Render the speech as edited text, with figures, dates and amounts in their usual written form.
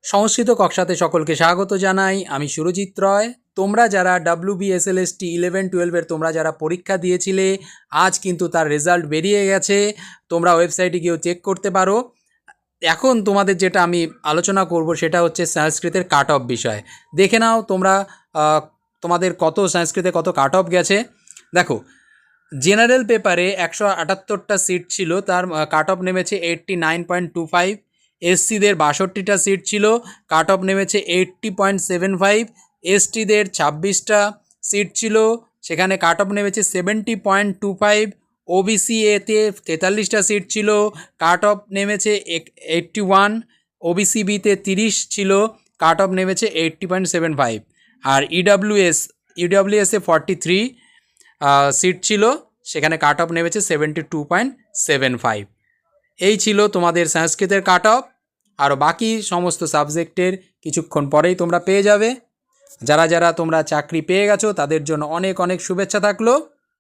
সংস্কৃত কক্ষাতে সকলকে স্বাগত জানাই। আমি সুরজিৎ রয়। তোমরা যারা WBSLST 11-12-এর তোমরা যারা পরীক্ষা দিয়েছিলে, আজ কিন্তু তার রেজাল্ট বেরিয়ে গেছে। তোমরা ওয়েবসাইটে গিয়েও চেক করতে পারো। এখন তোমাদের যেটা আমি আলোচনা করব সেটা হচ্ছে সংস্কৃতের কাট অফ বিষয়। দেখে নাও তোমরা তোমাদের কত সংস্কৃতে কত কাট অফ গেছে। দেখো, জেনারেল পেপারে 178টা সিট ছিল, তার কাট অফ নেমেছে 89.25। এসসিদের 62টা সিট ছিল, কাট অফ নেমেছে 80.75। এসটিদের 26টা সিট ছিল, সেখানে কাট অফ নেমেছে 70.25। ওবিসি এতে 43টা সিট ছিল, কাট অফ নেমেছে 81। ওবিসি বিতে 30 ছিল, কাট অফ নেমেছে 80.75। আর ইডাব্লিউএসে 43 সিট ছিল, সেখানে কাট অফ নেমেছে 72.75। এই ছিল তোমাদের সংস্কৃতের কাট অফ। আর বাকি সমস্ত সাবজেক্টের কিছুক্ষণ পরেই তোমরা পেয়ে যাবে। যারা যারা তোমরা চাকরি পেয়ে গেছো তাদের জন্য অনেক অনেক শুভেচ্ছা থাকলো।